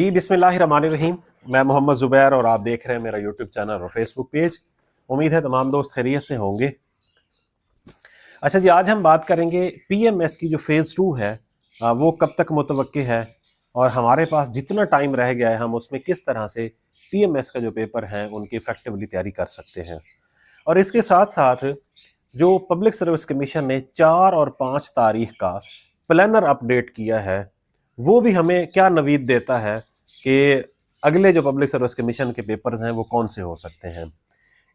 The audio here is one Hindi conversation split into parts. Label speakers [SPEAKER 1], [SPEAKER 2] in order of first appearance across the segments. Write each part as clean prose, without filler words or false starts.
[SPEAKER 1] जी बिस्मिल्लाहिर्रहमानिर्रहीम। मैं मोहम्मद ज़ुबैर और आप देख रहे हैं मेरा यूट्यूब चैनल और फेसबुक पेज। उम्मीद है तमाम दोस्त खैरियत से होंगे। अच्छा जी, आज हम बात करेंगे पीएमएस की जो फ़ेज़ 2 है वो कब तक मुतवक्किल है और हमारे पास जितना टाइम रह गया है हम उसमें किस तरह से पीएमएस का जो पेपर है उनकी इफ़ेक्टिवली तैयारी कर सकते हैं। और इसके साथ साथ जो पब्लिक सर्विस कमीशन ने 4 और 5 तारीख का प्लानर अपडेट किया है, वो भी हमें क्या नवीद देता है कि अगले जो पब्लिक सर्विस कमीशन के पेपर्स हैं वो कौन से हो सकते हैं।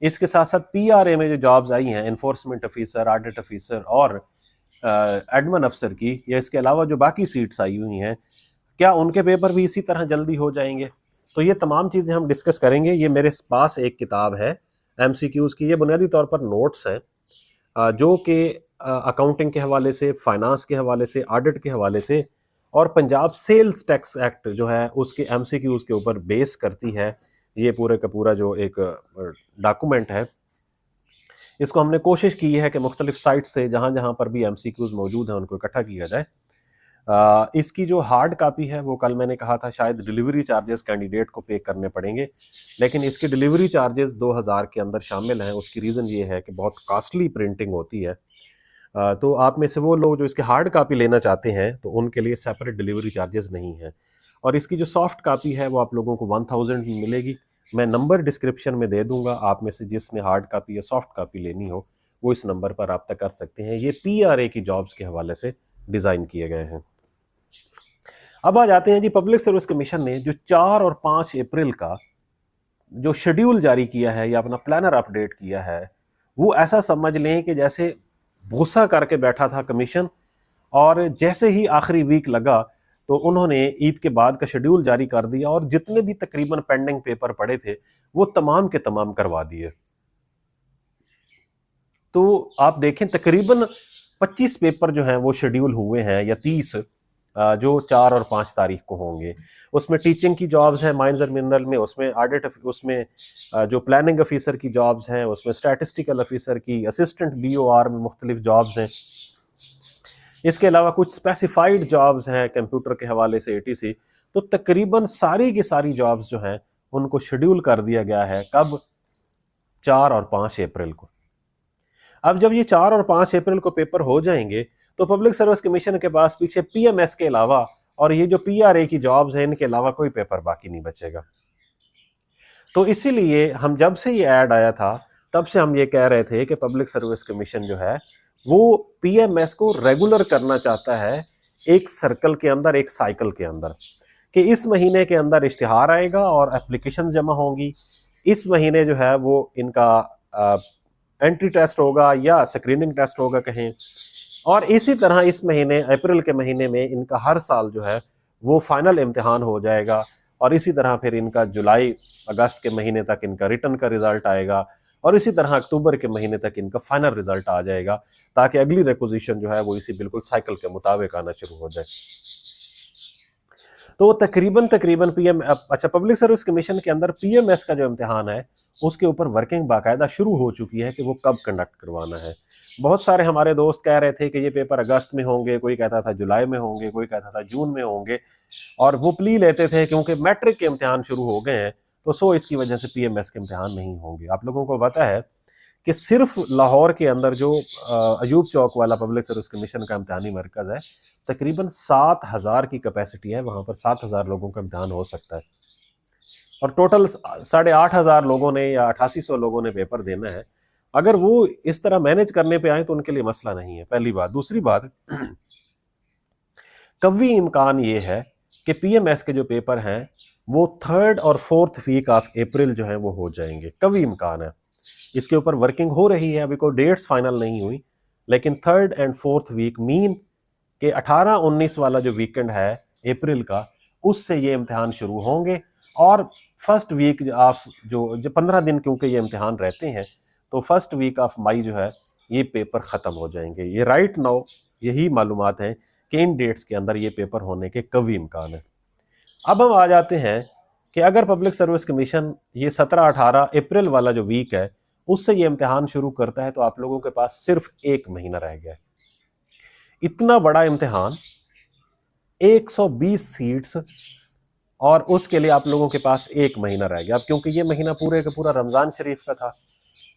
[SPEAKER 1] इसके साथ साथ पीआरए में जो जॉब्स आई हैं, एनफोर्समेंट ऑफिसर, ऑडिट ऑफिसर और एडमिन अफसर की, या इसके अलावा जो बाकी सीट्स आई हुई हैं, क्या उनके पेपर भी इसी तरह जल्दी हो जाएंगे? तो ये तमाम चीज़ें हम डिस्कस करेंगे। ये मेरे पास एक किताब है एमसीक्यूज़ की। ये बुनियादी तौर पर नोट्स हैं जो कि अकाउंटिंग के हवाले से, फाइनेंस के हवाले से, ऑडिट के हवाले से और पंजाब सेल्स टैक्स एक्ट जो है उसके एमसीक्यूज़ के ऊपर बेस करती है। ये पूरे का पूरा जो एक डॉक्यूमेंट है, इसको हमने कोशिश की है कि मुख्तलिफ साइट से जहाँ जहाँ पर भी एमसीक्यूज़ मौजूद हैं उनको इकट्ठा किया जाए। इसकी जो हार्ड कापी है वो कल मैंने कहा था शायद डिलीवरी चार्जेस कैंडिडेट को पे करने पड़ेंगे, लेकिन इसकी डिलीवरी चार्जेस 2000 के अंदर शामिल हैं। उसकी रीज़न ये है कि बहुत कॉस्टली प्रिंटिंग होती है। तो आप में से वो लोग जो इसके हार्ड कापी लेना चाहते हैं तो उनके लिए सेपरेट डिलीवरी चार्जेस नहीं है। और इसकी जो सॉफ्ट कापी है वो आप लोगों को 1000 में मिलेगी। मैं नंबर डिस्क्रिप्शन में दे दूंगा। आप में से जिसने हार्ड कापी या सॉफ्ट कापी लेनी हो वो इस नंबर पर रब्ता कर सकते हैं। ये पीआरए की जॉब्स के हवाले से डिज़ाइन किए गए हैं। अब आ जाते हैं जी, पब्लिक सर्विस कमीशन ने जो 4 और 5 अप्रैल का जो शेड्यूल जारी किया है या अपना प्लानर अपडेट किया है, वो ऐसा समझ लें कि जैसे भूसा करके बैठा था कमीशन, और जैसे ही आखिरी वीक लगा तो उन्होंने ईद के बाद का शेड्यूल जारी कर दिया और जितने भी तकरीबन पेंडिंग पेपर पड़े थे वो तमाम के तमाम करवा दिए। तो आप देखें तकरीबन 25 पेपर जो हैं वो शेड्यूल हुए हैं, या 30 जो 4 और 5 तारीख को होंगे। उसमें टीचिंग की जॉब्स हैं माइंस और मिनरल में, उसमें ऑडिट, उसमें जो प्लानिंग ऑफिसर की जॉब्स हैं, उसमें स्टैटिस्टिकल ऑफिसर की, असिस्टेंट बीओआर में मुख्तलिफ जॉब्स हैं। इसके अलावा कुछ स्पेसिफाइड जॉब्स हैं कंप्यूटर के हवाले से, एटीसी। तो तकरीबन सारी की सारी जॉब्स जो हैं उनको शेड्यूल कर दिया गया है। कब? 4 और 5 अप्रैल को। अब जब ये 4 और 5 अप्रैल को पेपर हो जाएंगे तो पब्लिक सर्विस कमीशन के पास पीछे पीएमएस के अलावा और ये जो पीआरए की जॉब्स हैं इनके अलावा कोई पेपर बाकी नहीं बचेगा। तो इसीलिए हम जब से ये ऐड आया था तब से हम ये कह रहे थे कि पब्लिक सर्विस कमीशन जो है वो पीएमएस को रेगुलर करना चाहता है, एक सर्कल के अंदर, एक साइकिल के अंदर, कि इस महीने के अंदर इश्तिहार आएगा और एप्लीकेशन जमा होंगी। इस महीने जो है वो इनका एंट्री टेस्ट होगा या स्क्रीनिंग टेस्ट होगा कहें, और इसी तरह इस महीने अप्रैल के महीने में इनका हर साल जो है वो फाइनल इम्तिहान हो जाएगा। और इसी तरह फिर इनका जुलाई अगस्त के महीने तक इनका रिटर्न का रिजल्ट आएगा और इसी तरह अक्टूबर के महीने तक इनका फाइनल रिजल्ट आ जाएगा, ताकि अगली रिक्वेजिशन जो है वो इसी बिल्कुल साइकिल के मुताबिक आना शुरू हो जाए। तो तकरीबन तकरीबन पब्लिक सर्विस कमीशन के अंदर पीएमएस का जो इम्तिहान है उसके ऊपर वर्किंग बाकायदा शुरू हो चुकी है कि वो कब कंडक्ट करवाना है। बहुत सारे हमारे दोस्त कह रहे थे कि ये पेपर अगस्त में होंगे, कोई कहता था जुलाई में होंगे, कोई कहता था जून में होंगे, और वो प्ली लेते थे क्योंकि मैट्रिक के इम्तिहान शुरू हो गए हैं तो इसकी वजह से पीएमएस के इम्तिहान नहीं होंगे। आप लोगों को पता है कि सिर्फ लाहौर के अंदर जो अयूब चौक वाला पब्लिक सर्विस कमीशन का इम्तिहानी मरकज़ है, तकरीबन 7000 की कैपेसिटी है। वहाँ पर 7000 लोगों का इम्तिहान हो सकता है और टोटल 8500 लोगों ने या 8800 लोगों ने पेपर देना है। अगर वो इस तरह मैनेज करने पे आए तो उनके लिए मसला नहीं है, पहली बात। दूसरी बात, कभी इम्कान ये है कि पीएमएस के जो पेपर हैं वो 3rd और 4th वीक ऑफ अप्रैल जो है वो हो जाएंगे। कभी इम्कान है, इसके ऊपर वर्किंग हो रही है, अभी कोई डेट्स फाइनल नहीं हुई, लेकिन 3rd and 4th week mean कि 18-19 वाला जो वीकेंड है अप्रैल का, उससे ये इम्तिहान शुरू होंगे। और फर्स्ट वीक ऑफ जो 15 दिन क्योंकि ये इम्तिहान रहते हैं, तो फर्स्ट वीक ऑफ मई जो है ये पेपर ख़त्म हो जाएंगे। ये राइट नाउ यही मालूमात हैं कि इन डेट्स के अंदर ये पेपर होने के कभी इम्कान है। अब हम आ जाते हैं कि अगर पब्लिक सर्विस कमीशन ये 17-18 अप्रैल वाला जो वीक है उससे ये इम्तिहान शुरू करता है तो आप लोगों के पास सिर्फ 1 महीना रह गया है। इतना बड़ा इम्तिहान, 120 सीट्स और उसके लिए आप लोगों के पास 1 महीना रह गया। अब क्योंकि ये महीना पूरे का पूरा रमज़ान शरीफ का था,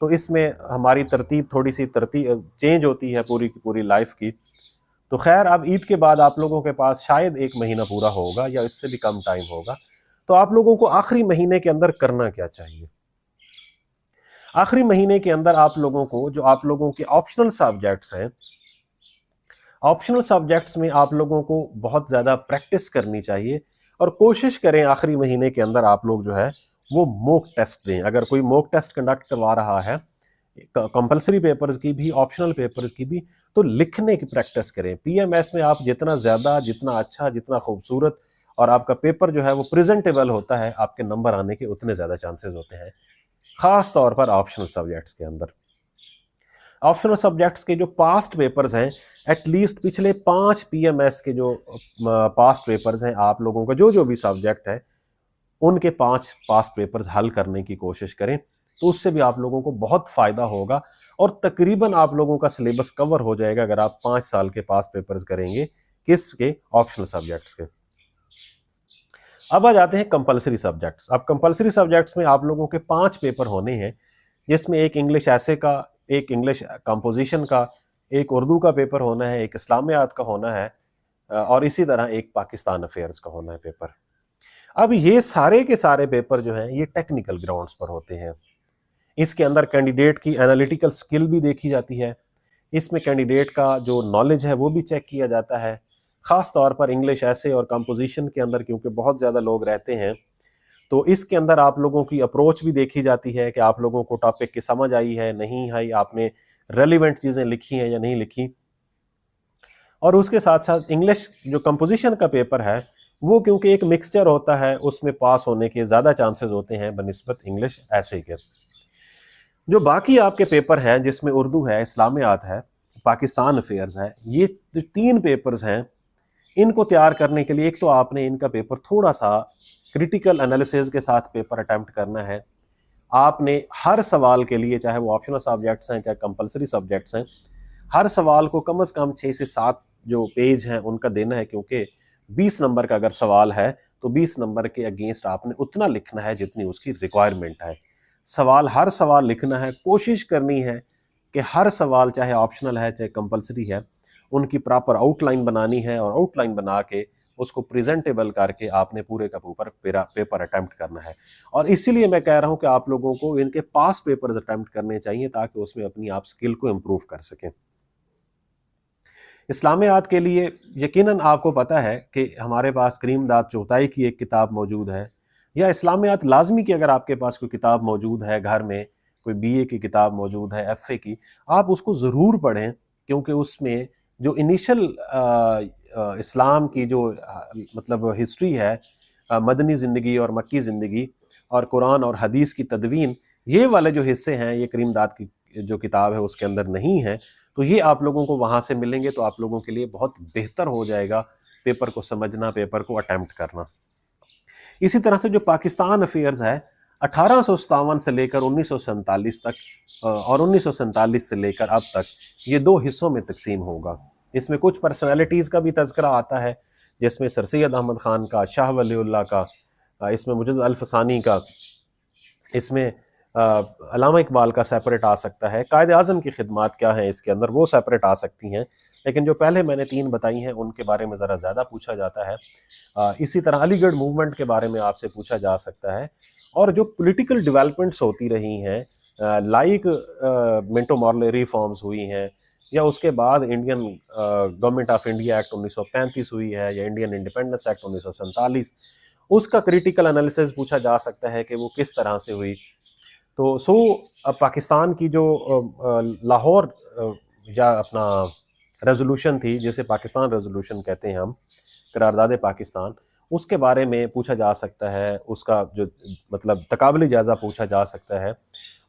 [SPEAKER 1] तो इसमें हमारी तरतीब थोड़ी सी तरतीब चेंज होती है पूरी की पूरी लाइफ की। तो खैर अब ईद के बाद आप लोगों के पास शायद 1 महीना पूरा होगा या इससे भी कम टाइम होगा। तो आप लोगों को आखिरी महीने के अंदर करना क्या चाहिए? आखिरी महीने के अंदर आप लोगों को जो आप लोगों के ऑप्शनल सब्जेक्ट्स हैं, ऑप्शनल सब्जेक्ट्स में आप लोगों को बहुत ज़्यादा प्रैक्टिस करनी चाहिए और कोशिश करें आखिरी महीने के अंदर आप लोग जो है वो मॉक टेस्ट दें। अगर कोई मॉक टेस्ट कंडक्ट करवा रहा है कंपलसरी पेपर्स की भी, ऑप्शनल पेपर्स की भी, तो लिखने की प्रैक्टिस करें। पीएमएस में आप जितना ज़्यादा, जितना अच्छा, जितना खूबसूरत और आपका पेपर जो है वो प्रेजेंटेबल होता है, आपके नंबर आने के उतने ज़्यादा चांसेस होते हैं, ख़ास तौर पर ऑप्शनल सब्जेक्ट्स के अंदर। ऑप्शनल सब्जेक्ट्स के जो पास्ट पेपर्स हैं, एटलीस्ट पिछले 5 पीएमएस के जो पास्ट पेपर्स हैं, आप लोगों का जो जो भी सब्जेक्ट है उनके 5 पास्ट पेपर्स हल करने की कोशिश करें, तो उससे भी आप लोगों को बहुत फ़ायदा होगा और तकरीबन आप लोगों का सिलेबस कवर हो जाएगा अगर आप 5 साल के पास्ट पेपर्स करेंगे। किसके? ऑप्शनल सब्जेक्ट्स के। अब आ जाते हैं कंपलसरी सब्जेक्ट्स। अब कंपलसरी सब्जेक्ट्स में आप लोगों के 5 पेपर होने हैं, जिसमें एक इंग्लिश ऐसे का, एक इंग्लिश कंपोजिशन का, एक उर्दू का पेपर होना है, एक इस्लामियात का होना है और इसी तरह एक पाकिस्तान अफेयर्स का होना है पेपर। अब ये सारे के सारे पेपर जो हैं ये टेक्निकल ग्राउंड्स पर होते हैं। इसके अंदर कैंडिडेट की एनालिटिकल स्किल भी देखी जाती है, इसमें कैंडिडेट का जो नॉलेज है वो भी चेक किया जाता है। ख़ास तौर पर इंग्लिश ऐसे और कंपोजिशन के अंदर क्योंकि बहुत ज़्यादा लोग रहते हैं, तो इसके अंदर आप लोगों की अप्रोच भी देखी जाती है कि आप लोगों को टॉपिक की समझ आई है, नहीं आई, आपने रेलिवेंट चीज़ें लिखी हैं या नहीं लिखी। और उसके साथ साथ इंग्लिश जो कंपोजिशन का पेपर है वो क्योंकि एक मिक्सचर होता है, उसमें पास होने के ज़्यादा चांसेस होते हैं बनिस्बत इंग्लिश ऐसे के। जो बाकी आपके पेपर हैं जिसमें उर्दू है, इस्लामियात है, पाकिस्तान अफेयर्स है, ये जो 3 पेपर्स हैं इनको तैयार करने के लिए एक तो आपने इनका पेपर थोड़ा सा क्रिटिकल एनालिसिस के साथ पेपर अटेम्प्ट करना है। आपने हर सवाल के लिए, चाहे वो ऑप्शनल सब्जेक्ट्स हैं चाहे कंपलसरी सब्जेक्ट्स हैं, हर सवाल को कम से कम 6 से 7 जो पेज हैं उनका देना है, क्योंकि 20 नंबर का अगर सवाल है तो 20 नंबर के अगेंस्ट आपने उतना लिखना है जितनी उसकी रिक्वायरमेंट है। हर सवाल लिखना है, कोशिश करनी है कि हर सवाल चाहे ऑप्शनल है चाहे कंपलसरी है उनकी प्रॉपर आउटलाइन बनानी है और आउटलाइन बना के उसको प्रेजेंटेबल करके आपने पूरे का पेपर अटेम्प्ट करना है। और इसीलिए मैं कह रहा हूं कि आप लोगों को इनके पास पेपर्स अटेम्प्ट करने चाहिए ताकि उसमें अपनी आप स्किल को इम्प्रूव कर सकें। इस्लामियात के लिए यकीनन आपको पता है कि हमारे पास करीमदाद चौथाई की एक किताब मौजूद है, या इस्लामियात लाजमी कि अगर आपके पास कोई किताब मौजूद है घर में, कोई बीए की किताब मौजूद है, एफए की, आप उसको ज़रूर पढ़ें, क्योंकि उसमें जो इनिशियल इस्लाम की जो मतलब हिस्ट्री है, मदनी ज़िंदगी और मक्की ज़िंदगी और कुरान और हदीस की तदवीन, ये वाले जो हिस्से हैं ये करीमदाद की जो किताब है उसके अंदर नहीं है। तो ये आप लोगों को वहाँ से मिलेंगे तो आप लोगों के लिए बहुत बेहतर हो जाएगा पेपर को समझना, पेपर को अटेम्प्ट करना। इसी तरह से जो पाकिस्तान अफेयर्स है 1857 से लेकर 1947 तक और 1947 से लेकर अब तक ये 2 हिस्सों में तकसीम होगा। इसमें कुछ पर्सनैलिटीज़ का भी तज़किरा आता है, जिसमें सर सैयद अहमद ख़ान का, शाह वलीउल्लाह का, इसमें मुजद्दिद अल-फ़सानी का, इसमें अल्लामा इकबाल का सेपरेट आ सकता है, कायद आज़म की खिदमात क्या हैं इसके अंदर वो सेपरेट आ सकती हैं, लेकिन जो पहले मैंने 3 बताई हैं उनके बारे में ज़रा ज़्यादा पूछा जाता है। इसी तरह अलीगढ़ मूवमेंट के बारे में आपसे पूछा जा सकता है, और जो पॉलिटिकल डेवलपमेंट्स होती रही हैं लाइक मिंटो मॉर्ले रिफॉर्म्स हुई हैं, या उसके बाद Indian government of India act 1935 हुई है, या इंडियन इंडिपेंडेंस एक्ट 1947, उसका क्रिटिकल एनालिसिस पूछा जा सकता है कि वो किस तरह से हुई। तो अब पाकिस्तान की जो लाहौर या अपना रेजोल्यूशन थी, जिसे पाकिस्तान रेजोल्यूशन कहते हैं हम, करारदाद पाकिस्तान, उसके बारे में पूछा जा सकता है, उसका जो मतलब तकाबली जायज़ा पूछा जा सकता है।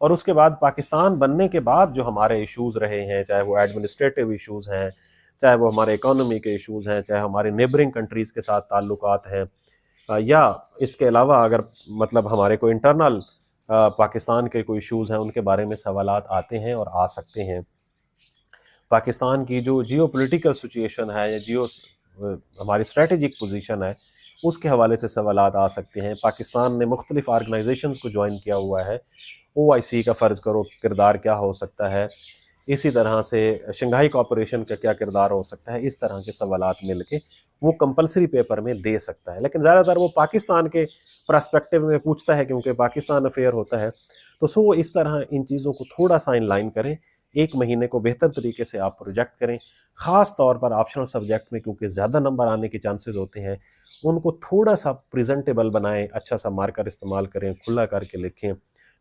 [SPEAKER 1] और उसके बाद पाकिस्तान बनने के बाद जो हमारे इश्यूज़ रहे हैं, चाहे वो एडमिनिस्ट्रेटिव इश्यूज़ हैं, चाहे वो हमारे इकोनॉमी के इश्यूज़ हैं, चाहे हमारे नेबरिंग कंट्रीज़ के साथ ताल्लुकात हैं, या इसके अलावा अगर मतलब हमारे कोई इंटरनल पाकिस्तान के कोई इश्यूज़ हैं उनके बारे में सवालात आते हैं और आ सकते हैं। पाकिस्तान की जो जियो पॉलिटिकल सिचुएशन है या हमारी स्ट्रेटेजिक पोजीशन है उसके हवाले से सवालात आ सकते हैं। पाकिस्तान ने मुख्तलिफ ऑर्गेनाइजेशंस को ज्वाइन किया हुआ है, OIC का फ़र्ज़ करो किरदार क्या हो सकता है, इसी तरह से शंघाई कॉरपोरेशन का क्या किरदार हो सकता है, इस तरह के सवालात मिल के वो कंपलसरी पेपर में दे सकता है। लेकिन ज़्यादातर वो पाकिस्तान के पर्सपेक्टिव में पूछता है, क्योंकि पाकिस्तान अफेयर होता है। तो सो इस तरह इन चीज़ों को थोड़ा सा इनलाइन करें, 1 महीने को बेहतर तरीके से आप प्रोजेक्ट करें। ख़ास तौर पर ऑप्शनल सब्जेक्ट में, क्योंकि ज़्यादा नंबर आने के चांसेस होते हैं, उनको थोड़ा सा प्रेजेंटेबल बनाएं, अच्छा सा मार्कर इस्तेमाल करें, खुला करके लिखें,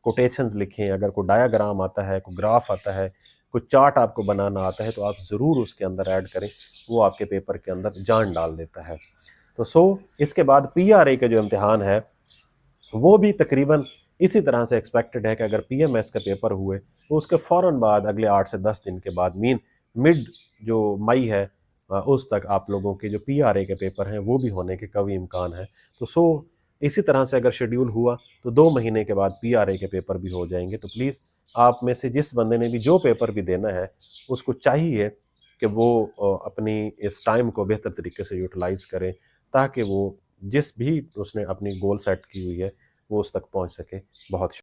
[SPEAKER 1] कोटेशंस लिखें। अगर कोई डायाग्राम आता है, कोई ग्राफ आता है, कोई चार्ट आपको बनाना आता है, तो आप ज़रूर उसके अंदर ऐड करें, वो आपके पेपर के अंदर जान डाल देता है। तो इसके बाद PRA का जो इम्तिहान है वो भी तकरीबन इसी तरह से एक्सपेक्टेड है कि अगर PMS का पेपर हुए तो उसके फ़ौरन बाद अगले 8 से 10 दिन के बाद मिड जो मई है उस तक आप लोगों के जो PRA के पेपर हैं वो भी होने के कभी इम्कान है। तो इसी तरह से अगर शेड्यूल हुआ तो 2 महीने के बाद PRA के पेपर भी हो जाएंगे। तो प्लीज़ आप में से जिस बंदे ने भी जो पेपर भी देना है उसको चाहिए कि वो अपनी इस टाइम को बेहतर तरीके से यूटिलाइज़ करें, ताकि वो जिस भी उसने अपनी गोल सेट की हुई है वो उस तक पहुंच सके। बहुत